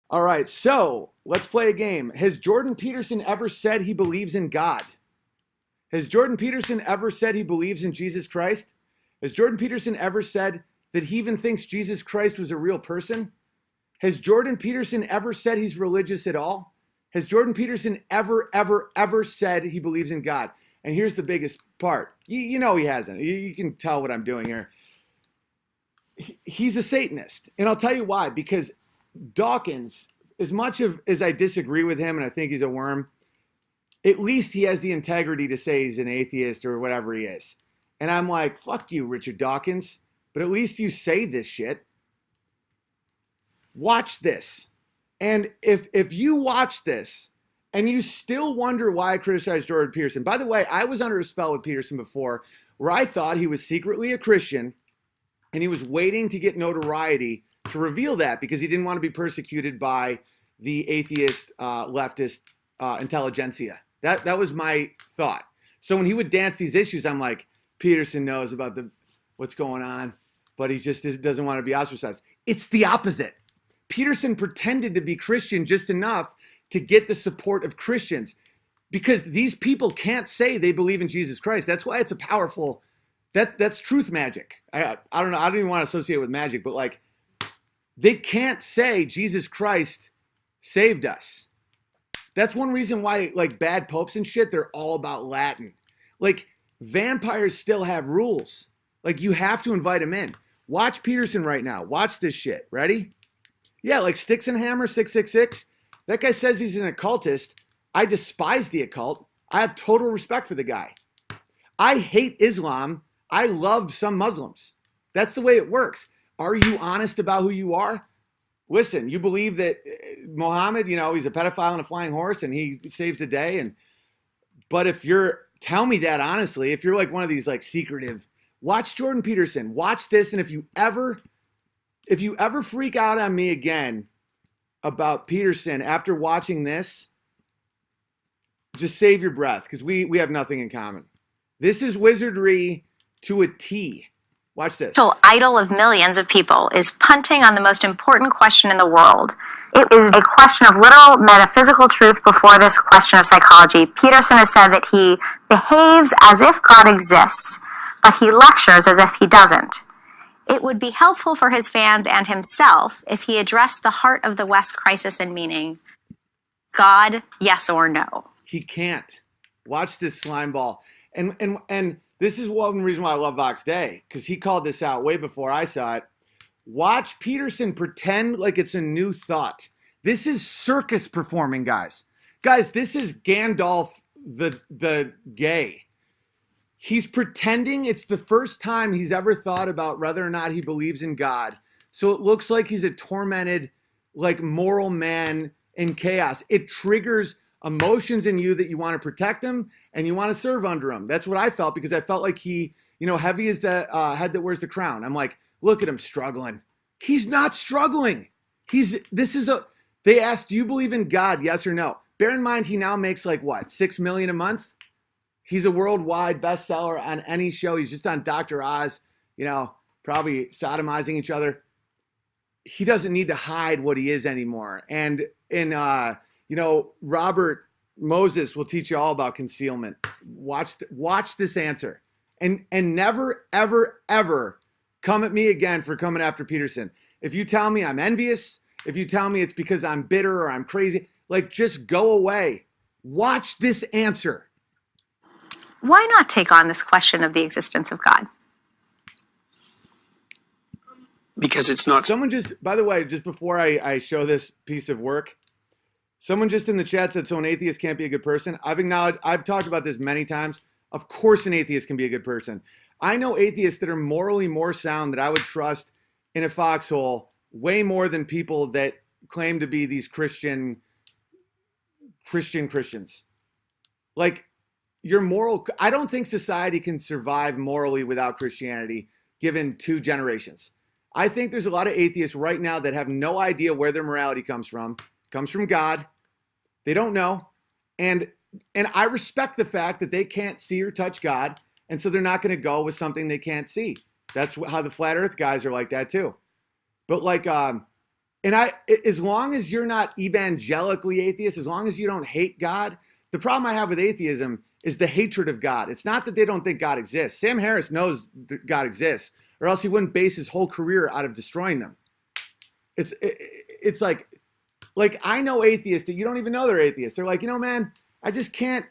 All right, so let's play a game. Has Jordan Peterson ever said he believes in God? Has Jordan Peterson ever said he believes in Jesus Christ? Has Jordan Peterson ever said that he even thinks Jesus Christ was a real person? Has Jordan Peterson ever said he's religious at all? Has Jordan Peterson ever said he believes in God? And here's the biggest part. You know he hasn't. You can tell what I'm doing here. He's a Satanist. And I'll tell you why. Because Dawkins, as much as I disagree with him and I think he's a worm, at least he has the integrity to say he's an atheist or whatever he is. And I'm like, fuck you, Richard Dawkins. But at least you say this shit. Watch this. And if you watch this and you still wonder why I criticized Jordan Peterson, by the way, I was under a spell with Peterson before where I thought he was secretly a Christian and he was waiting to get notoriety to reveal that because he didn't want to be persecuted by the atheist, leftist intelligentsia. That was my thought. So when he would dance these issues, I'm like, Peterson knows about what's going on, but he just doesn't want to be ostracized. It's the opposite. Peterson pretended to be Christian just enough to get the support of Christians because these people can't say they believe in Jesus Christ. That's why it's a powerful, that's truth magic. I don't know. I don't even want to associate it with magic, but like they can't say Jesus Christ saved us. That's one reason why like bad popes and shit, they're all about Latin. Like vampires still have rules. Like you have to invite them in. Watch Peterson right now. Watch this shit. Ready? Yeah, like Sticks and Hammer 666. That guy says he's an occultist. I despise the occult. I have total respect for the guy. I hate Islam. I love some Muslims. That's the way it works. Are you honest about who you are? Listen, you believe that Muhammad, he's a pedophile on a flying horse and he saves the day. But tell me that honestly, if you're like one of these like secretive, watch Jordan Peterson, watch this. And if you ever freak out on me again about Peterson after watching this, just save your breath because we have nothing in common. This is wizardry to a T. Watch this. The idol of millions of people is punting on the most important question in the world. It is a question of literal metaphysical truth before this question of psychology. Peterson has said that he behaves as if God exists, but he lectures as if he doesn't. It would be helpful for his fans and himself if he addressed the heart of the West crisis and meaning, God, yes or no. He can't. Watch this slime ball. And this is one reason why I love Vox Day, because he called this out way before I saw it. Watch Peterson pretend like it's a new thought. This is circus performing, guys. Guys, this is Gandalf the gay. He's pretending it's the first time he's ever thought about whether or not he believes in God. So it looks like he's a tormented, like moral man in chaos. It triggers emotions in you that you want to protect him and you want to serve under him. That's what I felt because I felt like he, heavy as the head that wears the crown. I'm like, look at him struggling. He's not struggling. They asked, do you believe in God? Yes or no? Bear in mind, he now makes like what, $6 million a month? He's a worldwide bestseller on any show. He's just on Dr. Oz, probably sodomizing each other. He doesn't need to hide what he is anymore. And Robert Moses will teach you all about concealment. Watch this answer. And never, ever, ever come at me again for coming after Peterson. If you tell me I'm envious, if you tell me it's because I'm bitter or I'm crazy, like just go away. Watch this answer. Why not take on this question of the existence of God? Because it's not. Someone just, by the way, just before I show this piece of work, someone just in the chat said, so an atheist can't be a good person. I've talked about this many times. Of course an atheist can be a good person. I know atheists that are morally more sound that I would trust in a foxhole way more than people that claim to be these Christians. Like, I don't think society can survive morally without Christianity given 2 generations. I think there's a lot of atheists right now that have no idea where their morality comes from. It comes from God. They don't know. And I respect the fact that they can't see or touch God. And so they're not going to go with something they can't see. That's how the flat earth guys are like that too. But like, And as long as you're not evangelically atheist, as long as you don't hate God, the problem I have with atheism is the hatred of God. It's not that they don't think God exists. Sam Harris knows that God exists, or else he wouldn't base his whole career out of destroying them. It's like I know atheists that you don't even know they're atheists. They're like, man, I just can't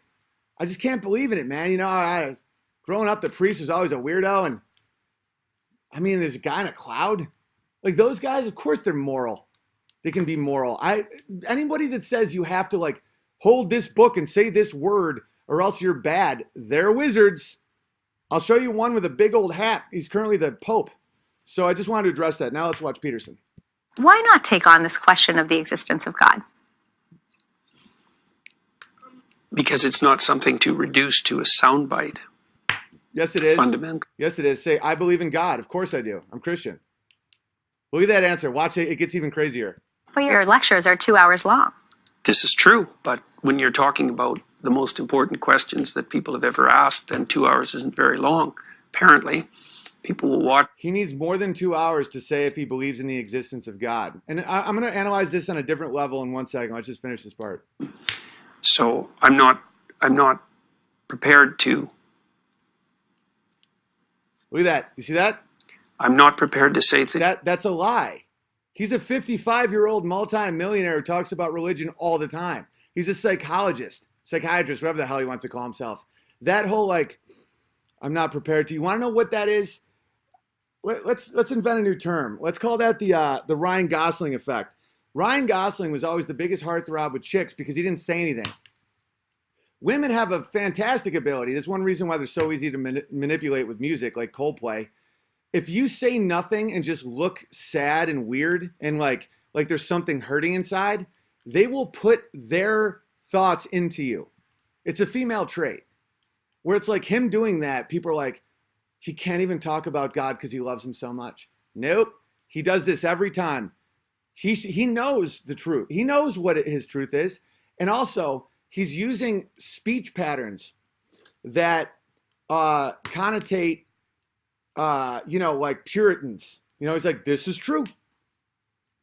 believe in it, man. Growing up, the priest was always a weirdo, and I mean, there's a guy in a cloud. Like those guys, of course they're moral. They can be moral. Anybody that says you have to like hold this book and say this word or else you're bad, they're wizards. I'll show you one with a big old hat. He's currently the Pope. So I just wanted to address that. Now let's watch Peterson. Why not take on this question of the existence of God? Because it's not something to reduce to a soundbite. Yes, it is. Fundamental. Yes, it is. Say, I believe in God. Of course I do. I'm Christian. Look at that answer. Watch it. It gets even crazier. Well, your lectures are 2 hours long. This is true, but when you're talking about the most important questions that people have ever asked, then 2 hours isn't very long. Apparently, people will watch. He needs more than 2 hours to say if he believes in the existence of God. And I'm going to analyze this on a different level in 1 second. Let's just finish this part. So I'm not prepared to. Look at that. You see that? I'm not prepared to say things. That's a lie. He's a 55-year-old multi-millionaire who talks about religion all the time. He's a psychiatrist, whatever the hell he wants to call himself. That whole I'm not prepared to. You want to know what that is? Let's invent a new term. Let's call that the Ryan Gosling effect. Ryan Gosling was always the biggest heartthrob with chicks because he didn't say anything. Women have a fantastic ability. That's one reason why they're so easy to manipulate with music, like Coldplay. If you say nothing and just look sad and weird and like there's something hurting inside, they will put their thoughts into you. It's a female trait where it's like him doing that. People are like, he can't even talk about God because he loves him so much. Nope. He does this every time. He knows the truth. He knows what his truth is. And also, he's using speech patterns that connotate, like Puritans. He's like, this is true.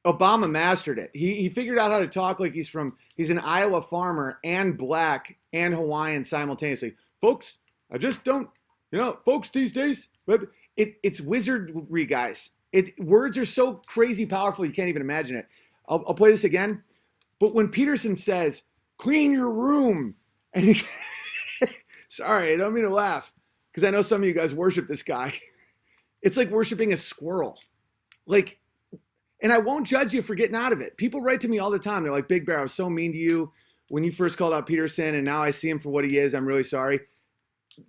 Obama mastered it. He figured out how to talk like he's an Iowa farmer and black and Hawaiian simultaneously. Folks, I just don't, folks these days, but it's wizardry, guys. Words are so crazy powerful, you can't even imagine it. I'll play this again. But when Peterson says, clean your room, and sorry, I don't mean to laugh, because I know some of you guys worship this guy. It's like worshiping a squirrel. And I won't judge you for getting out of it. People write to me all the time. They're like, Big Bear, I was so mean to you when you first called out Peterson, and now I see him for what he is. I'm really sorry.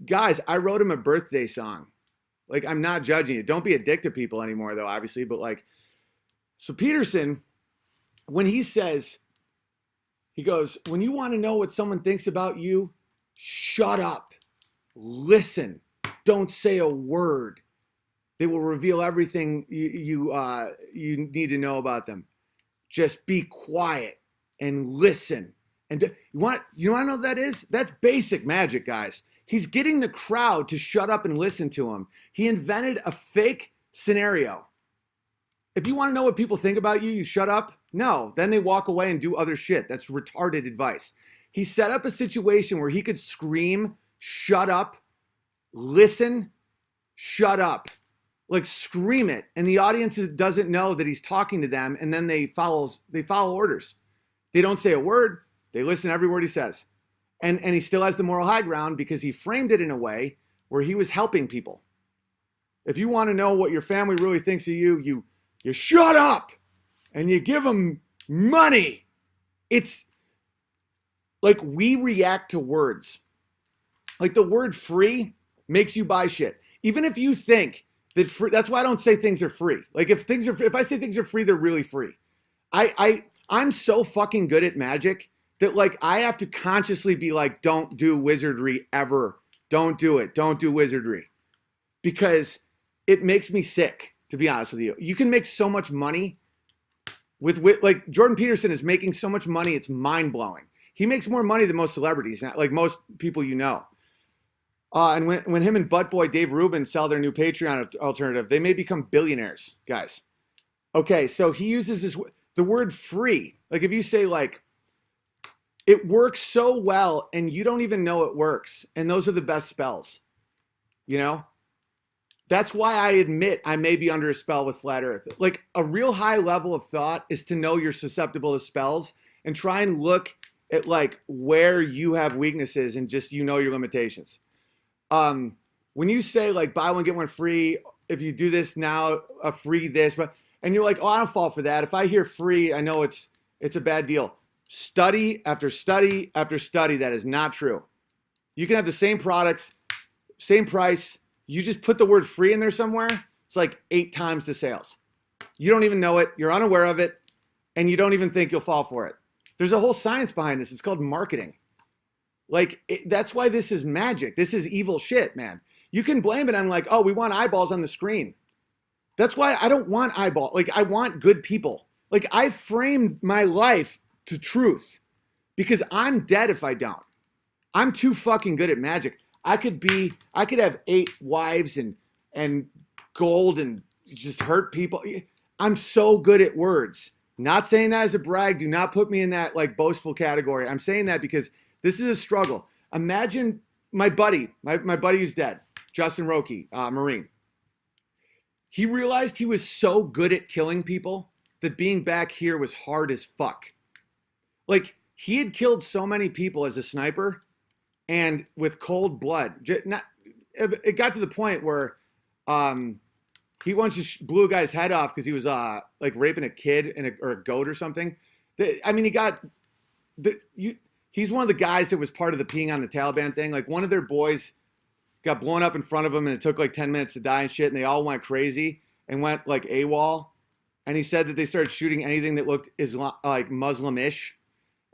Guys, I wrote him a birthday song. I'm not judging you. Don't be a dick to people anymore, though, obviously. But so Peterson, when he says, he goes, when you want to know what someone thinks about you, shut up. Listen. Don't say a word. They will reveal everything you need to know about them. Just be quiet and listen. And you want to know what that is? That's basic magic, guys. He's getting the crowd to shut up and listen to him. He invented a fake scenario. If you want to know what people think about you, you shut up? No, then they walk away and do other shit. That's retarded advice. He set up a situation where he could scream, shut up, listen, shut up. Scream it. And the audience doesn't know that he's talking to them, and then they follow orders. They don't say a word. They listen to every word he says. And he still has the moral high ground because he framed it in a way where he was helping people. If you want to know what your family really thinks of you, you shut up and you give them money. It's like we react to words. Like the word free makes you buy shit. Even if you think that free, that's why I don't say things are free. If I say things are free, they're really free. I'm so fucking good at magic that I have to consciously be like, don't do wizardry ever. Don't do it. Don't do wizardry. Because it makes me sick, to be honest with you. You can make so much money with Jordan Peterson is making so much money, it's mind-blowing. He makes more money than most celebrities, like most people you know. And when him and Butt Boy Dave Rubin sell their new Patreon alternative, they may become billionaires, guys. Okay, so he uses this. the word free, like if you say like, it works so well and you don't even know it works. And those are the best spells, you know? That's why I admit I may be under a spell with flat earth. Like a real high level of thought is to know you're susceptible to spells and try and look at like where you have weaknesses and just, you know, your limitations. When you say like buy one, get one free, if you do this now, a free this, but, and you're like, oh, I don't fall for that. If I hear free, I know it's a bad deal. Study after study after study, that is not true. You can have the same products, same price. You just put the word free in there somewhere, it's like 8 times the sales. You don't even know it. You're unaware of it. And you don't even think you'll fall for it. There's a whole science behind this. It's called marketing. Like, that's why this is magic. This is evil shit, man. You can blame it on like, oh, we want eyeballs on the screen. That's why I don't want eyeball. Like, I want good people. Like, I framed my life to truth because I'm dead if I don't. I'm too fucking good at magic. I could have 8 wives and gold and just hurt people. I'm so good at words. Not saying that as a brag. Do not put me in that like boastful category. I'm saying that because this is a struggle. Imagine my buddy, my buddy who's dead, Justin Roque, Marine. He realized he was so good at killing people that being back here was hard as fuck. Like, he had killed so many people as a sniper and with cold blood. It got to the point where he once just blew a guy's head off because he was like raping a kid or a goat or something. I mean, he's one of the guys that was part of the peeing on the Taliban thing. Like, one of their boys got blown up in front of him and it took like 10 minutes to die and shit. And they all went crazy and went like AWOL. And he said that they started shooting anything that looked like Muslim-ish.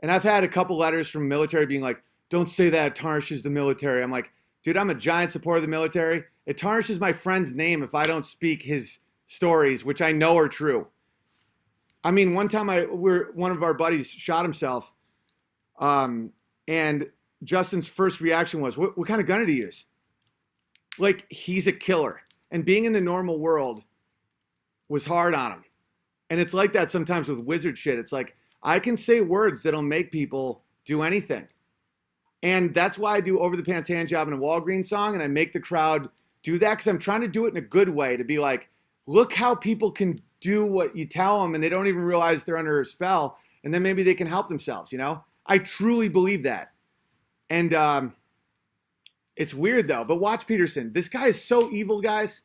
And I've had a couple letters from military being like, don't say that, it tarnishes the military. I'm like, dude, I'm a giant supporter of the military. It tarnishes my friend's name if I don't speak his stories, which I know are true. I mean, one time one of our buddies shot himself, and Justin's first reaction was, what kind of gun did he use? Like, he's a killer. And being in the normal world was hard on him. And it's like that sometimes with wizard shit. It's like, I can say words that'll make people do anything. And that's why I do over the pants hand job in a Walgreens song, and I make the crowd do that because I'm trying to do it in a good way to be like, look how people can do what you tell them and they don't even realize they're under a spell, and then maybe they can help themselves, you know? I truly believe that. And it's weird though, but watch Peterson. This guy is so evil, guys.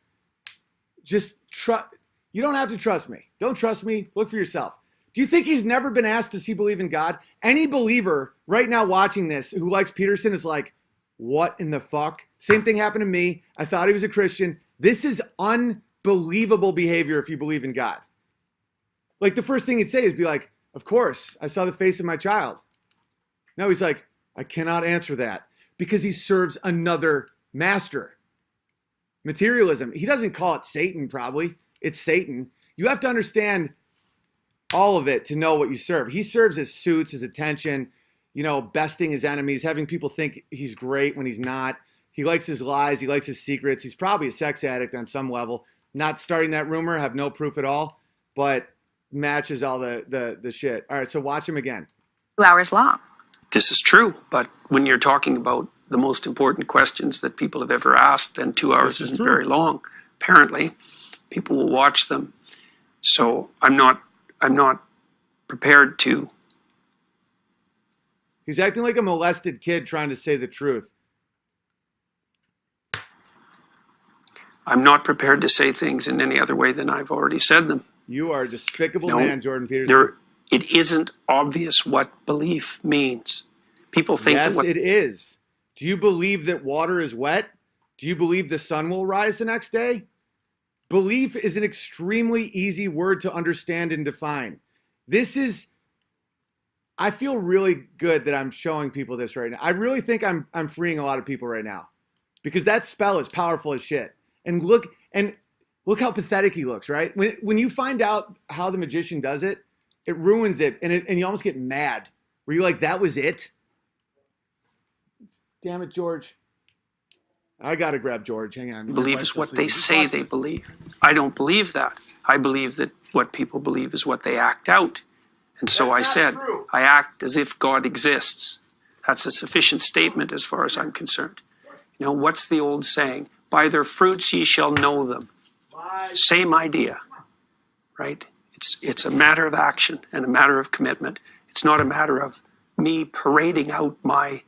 Just trust. You don't have to trust me. Don't trust me. Look for yourself. Do you think he's never been asked, does he believe in God? Any believer right now watching this who likes Peterson is like, what in the fuck? Same thing happened to me. I thought he was a Christian. This is unbelievable behavior if you believe in God. Like, the first thing he'd say is be like, of course, I saw the face of my child. Now he's like, I cannot answer that because he serves another master. Materialism. He doesn't call it Satan, probably. It's Satan. You have to understand all of it to know what you serve. He serves his suits, his attention, you know, besting his enemies, having people think he's great when he's not. He likes his lies. He likes his secrets. He's probably a sex addict on some level. Not starting that rumor, have no proof at all, but matches all the shit. All right, so watch him again. 2 hours long. This is true, but when you're talking about the most important questions that people have ever asked, then 2 hours isn't very long. Apparently, people will watch them. So I'm not prepared to. He's acting like a molested kid trying to say the truth. I'm not prepared to say things in any other way than I've already said them. You are a despicable man, Jordan Peterson. It isn't obvious what belief means. People think yes, that it is. Do you believe that water is wet? Do you believe the sun will rise the next day? Belief is an extremely easy word to understand and define. I feel really good that I'm showing people this right now. I really think I'm freeing a lot of people right now because that spell is powerful as shit. And look how pathetic he looks, right? When you find out how the magician does it, it ruins it, and you almost get mad. Were you like, that was it? Damn it, George. I gotta grab George. Hang on. Believe is what they say they believe. I don't believe that. I believe that what people believe is what they act out. And so I That's said, not true. I act as if God exists. That's a sufficient statement as far as I'm concerned. You know, what's the old saying? By their fruits ye shall know them. Same idea, right? It's a matter of action and a matter of commitment. It's not a matter of me parading out my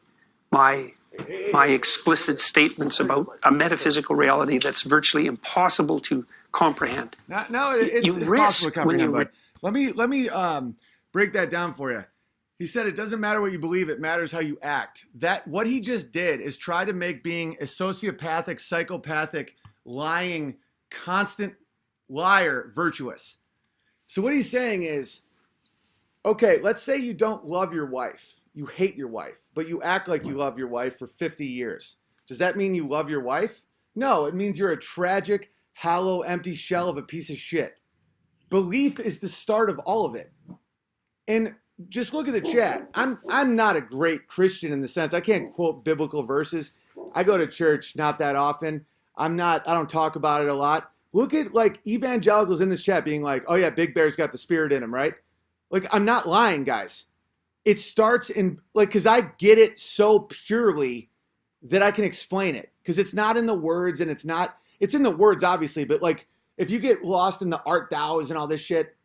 explicit statements about a metaphysical reality that's virtually impossible to comprehend. No, it's possible to comprehend. But let me break that down for you. He said it doesn't matter what you believe; it matters how you act. That what he just did is try to make being a sociopathic, psychopathic, lying, constant liar virtuous. So what he's saying is, okay, let's say you don't love your wife, you hate your wife, but you act like you love your wife for 50 years. Does that mean you love your wife? No, it means you're a tragic, hollow, empty shell of a piece of shit. Belief is the start of all of it. And just look at the chat. I'm not a great Christian in the sense I can't quote biblical verses. I go to church not that often. I don't talk about it a lot. Look at like evangelicals in this chat being like, oh yeah, Big Bear's got the spirit in him, right? Like, I'm not lying, guys. It starts in, like, because I get it so purely that I can explain it. Because it's not in the words, and it's in the words, obviously, but like, if you get lost in the art thous and all this shit,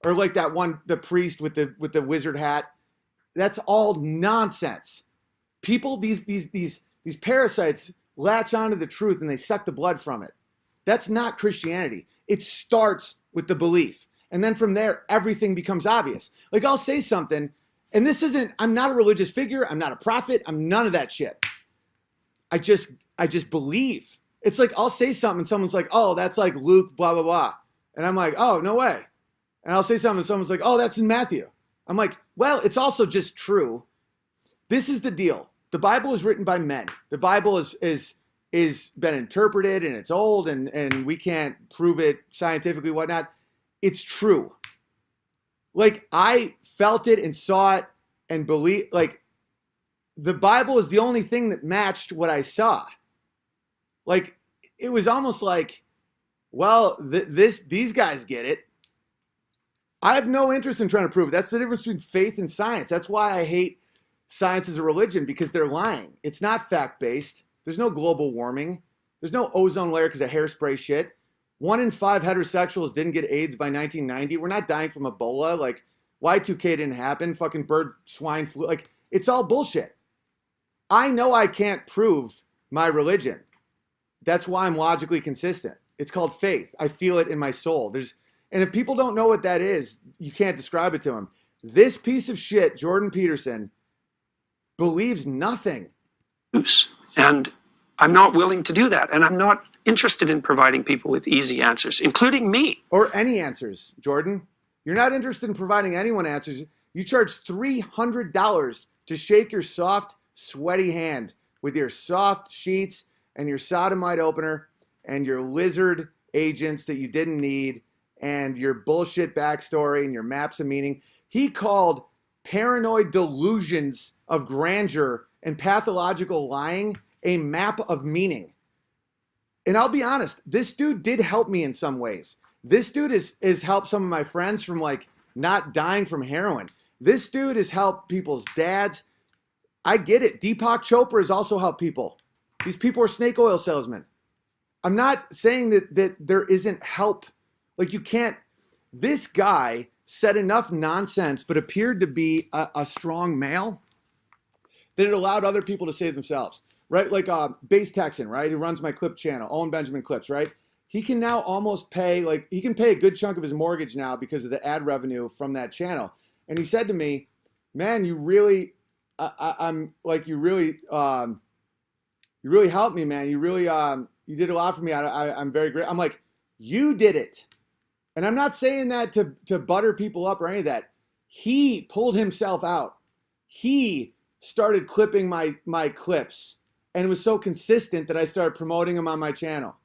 or like that one, the priest with the wizard hat, that's all nonsense. People, these parasites latch onto the truth and they suck the blood from it. That's not Christianity. It starts with the belief. And then from there, everything becomes obvious. Like, I'll say something, and I'm not a religious figure. I'm not a prophet. I'm none of that shit. I just believe. It's like, I'll say something and someone's like, oh, that's like Luke, blah, blah, blah. And I'm like, oh, no way. And I'll say something and someone's like, oh, that's in Matthew. I'm like, well, it's also just true. This is the deal. The Bible is written by men. The Bible is been interpreted, and it's old, and we can't prove it scientifically, whatnot. It's true. Like, I felt it and saw it and believe, like, the Bible is the only thing that matched what I saw. Like, it was almost like, well, these guys get it. I have no interest in trying to prove it. That's the difference between faith and science. That's why I hate science as a religion, because they're lying. It's not fact-based. There's no global warming. There's no ozone layer because of hairspray shit. 1 in 5 heterosexuals didn't get AIDS by 1990. We're not dying from Ebola. Like, Y2K didn't happen. Fucking bird swine flu. Like, it's all bullshit. I know I can't prove my religion. That's why I'm logically consistent. It's called faith. I feel it in my soul. And if people don't know what that is, you can't describe it to them. This piece of shit, Jordan Peterson, believes nothing. And I'm not willing to do that. And I'm not interested in providing people with easy answers, including me. Or any answers, Jordan. You're not interested in providing anyone answers. You charge $300 to shake your soft, sweaty hand with your soft sheets and your sodomite opener and your lizard agents that you didn't need and your bullshit backstory and your maps of meaning. He called paranoid delusions of grandeur and pathological lying a map of meaning. And I'll be honest, this dude did help me in some ways. This dude has helped some of my friends from like not dying from heroin. This dude has helped people's dads. I get it. Deepak Chopra has also helped people. These people are snake oil salesmen. I'm not saying that there isn't help. Like, you can't. This guy said enough nonsense, but appeared to be a strong male, that it allowed other people to save themselves. Right? Like Base Texan, right? Who runs my clip channel, Owen Benjamin Clips, right? He can now almost pay, like, he can pay a good chunk of his mortgage now because of the ad revenue from that channel. And he said to me, man, you really, I'm like, you really helped me, man. You really, you did a lot for me. I'm very grateful. I'm like, you did it. And I'm not saying that to butter people up or any of that. He pulled himself out. He started clipping my clips, and it was so consistent that I started promoting him on my channel.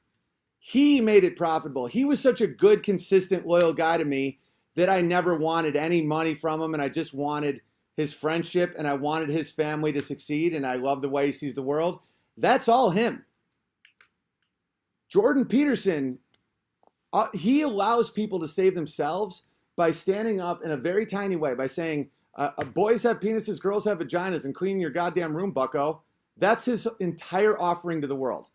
He made it profitable. He was such a good, consistent, loyal guy to me that I never wanted any money from him, and I just wanted his friendship, and I wanted his family to succeed, and I love the way he sees the world. That's all him. Jordan Peterson, he allows people to save themselves by standing up in a very tiny way, by saying, boys have penises, girls have vaginas, and cleaning your goddamn room, bucko. That's his entire offering to the world.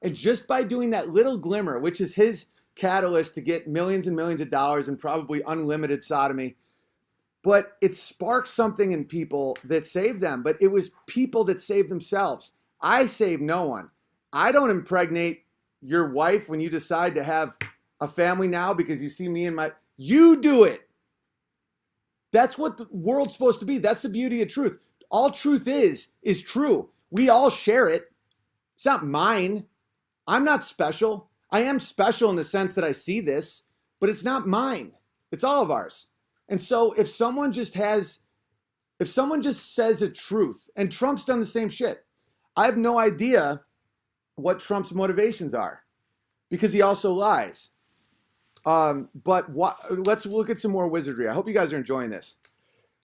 And just by doing that little glimmer, which is his catalyst to get millions and millions of dollars and probably unlimited sodomy, but it sparked something in people that saved them. But it was people that saved themselves. I saved no one. I don't impregnate your wife when you decide to have a family now because you see me and my... You do it. That's what the world's supposed to be. That's the beauty of truth. All truth is true. We all share it. It's not mine. I'm not special. I am special in the sense that I see this, but it's not mine. It's all of ours. And so if someone just says a truth, and Trump's done the same shit, I have no idea what Trump's motivations are because he also lies. Let's look at some more wizardry. I hope you guys are enjoying this.